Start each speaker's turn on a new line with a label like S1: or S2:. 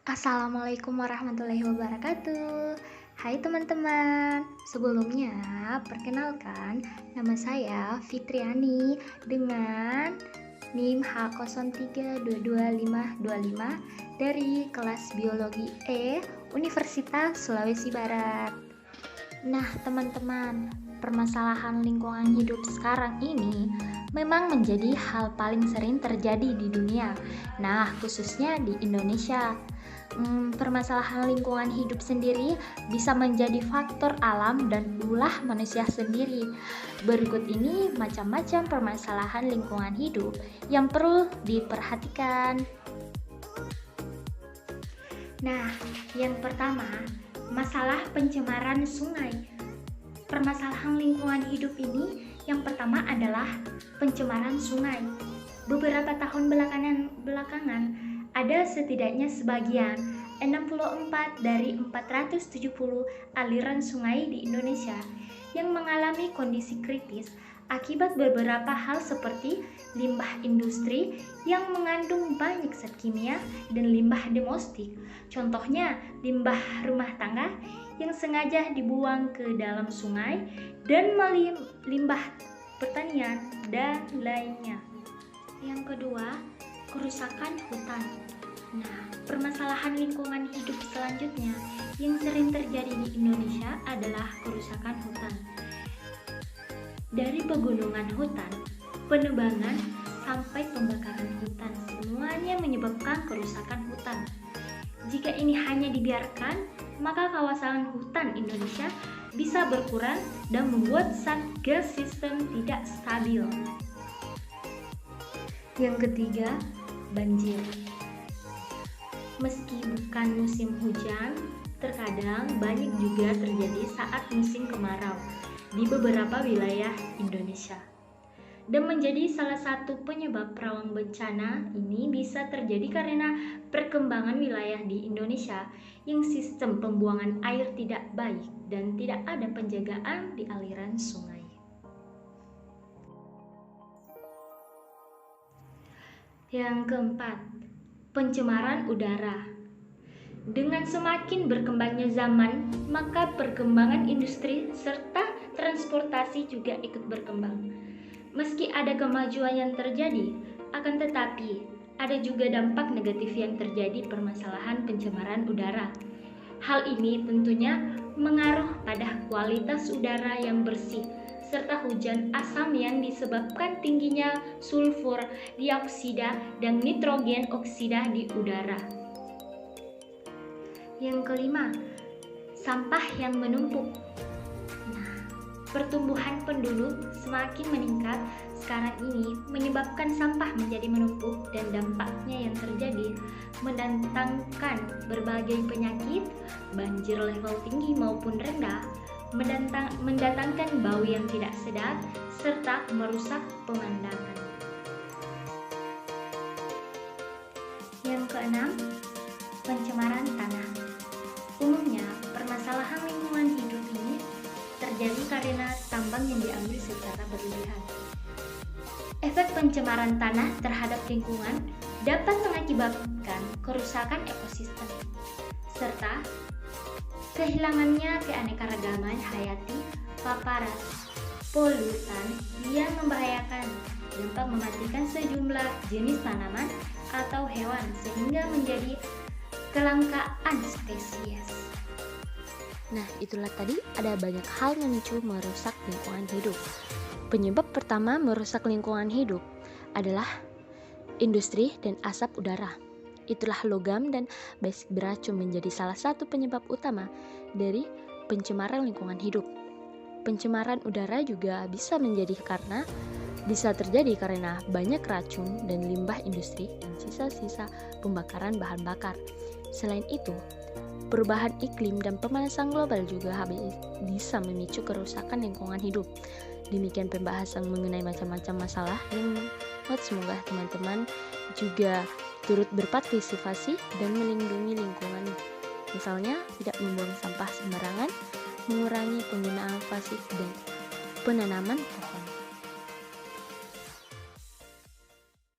S1: Assalamualaikum warahmatullahi wabarakatuh. Hai teman-teman, sebelumnya perkenalkan nama saya Fitriani dengan NIM H03222525 dari kelas Biologi E Universitas Sulawesi Barat. Nah, teman-teman, permasalahan lingkungan hidup sekarang ini memang menjadi hal paling sering terjadi di dunia. Nah, khususnya di Indonesia. Permasalahan lingkungan hidup sendiri bisa menjadi faktor alam dan ulah manusia sendiri. Berikut ini macam-macam permasalahan lingkungan hidup yang perlu diperhatikan. Nah, yang pertama, masalah pencemaran sungai. Permasalahan lingkungan hidup ini yang pertama adalah pencemaran sungai. Beberapa tahun belakangan ada setidaknya sebagian 64 dari 470 aliran sungai di Indonesia yang mengalami kondisi kritis akibat beberapa hal seperti limbah industri yang mengandung banyak zat kimia dan limbah domestik. Contohnya, limbah rumah tangga yang sengaja dibuang ke dalam sungai dan limbah pertanian dan lainnya. Yang kedua, kerusakan hutan. Nah, permasalahan lingkungan hidup selanjutnya yang sering terjadi di Indonesia adalah kerusakan hutan. Dari pegunungan hutan, penebangan, sampai pembakaran hutan, semuanya menyebabkan kerusakan hutan. Jika ini hanya dibiarkan, maka kawasan hutan Indonesia bisa berkurang dan membuat gas sistem tidak stabil. Yang ketiga, banjir. Meski bukan musim hujan, terkadang banjir juga terjadi saat musim kemarau di beberapa wilayah Indonesia. Dan menjadi salah satu penyebab rawan bencana ini bisa terjadi karena perkembangan wilayah di Indonesia yang sistem pembuangan air tidak baik dan tidak ada penjagaan di aliran sungai. Yang keempat, pencemaran udara. Dengan semakin berkembangnya zaman, maka perkembangan industri serta transportasi juga ikut berkembang. Meski ada kemajuan yang terjadi, akan tetapi ada juga dampak negatif yang terjadi permasalahan pencemaran udara. Hal ini tentunya mengaruh pada kualitas udara yang bersih serta hujan asam yang disebabkan tingginya sulfur dioksida dan nitrogen oksida di udara. Yang kelima, sampah yang menumpuk. Nah, pertumbuhan penduduk semakin meningkat sekarang ini menyebabkan sampah menjadi menumpuk dan dampaknya yang terjadi mendatangkan berbagai penyakit, banjir level tinggi maupun rendah, mendatangkan bau yang tidak sedap, serta merusak pemandangan. Yang keenam, pencemaran tanah. Umumnya, permasalahan lingkungan hidup ini terjadi karena tambang yang diambil secara berlebihan. Efek pencemaran tanah terhadap lingkungan dapat mengakibatkan kerusakan ekosistem, serta kehilangannya keanekaragaman hayati, paparan polutan yang membahayakan, dapat mematikan sejumlah jenis tanaman atau hewan sehingga menjadi kelangkaan spesies.
S2: Nah, itulah tadi ada banyak hal memicu merusak lingkungan hidup. Penyebab pertama merusak lingkungan hidup adalah industri dan asap udara. Itulah logam dan besi beracun menjadi salah satu penyebab utama dari pencemaran lingkungan hidup. Pencemaran udara juga bisa terjadi karena banyak racun dan limbah industri dan sisa-sisa pembakaran bahan bakar. Selain itu, perubahan iklim dan pemanasan global juga bisa memicu kerusakan lingkungan hidup. Demikian pembahasan mengenai macam-macam masalah yang semoga teman-teman juga turut berpartisipasi dan melindungi lingkungan. Misalnya, tidak membuang sampah sembarangan, mengurangi penggunaan plastik dan penanaman pohon.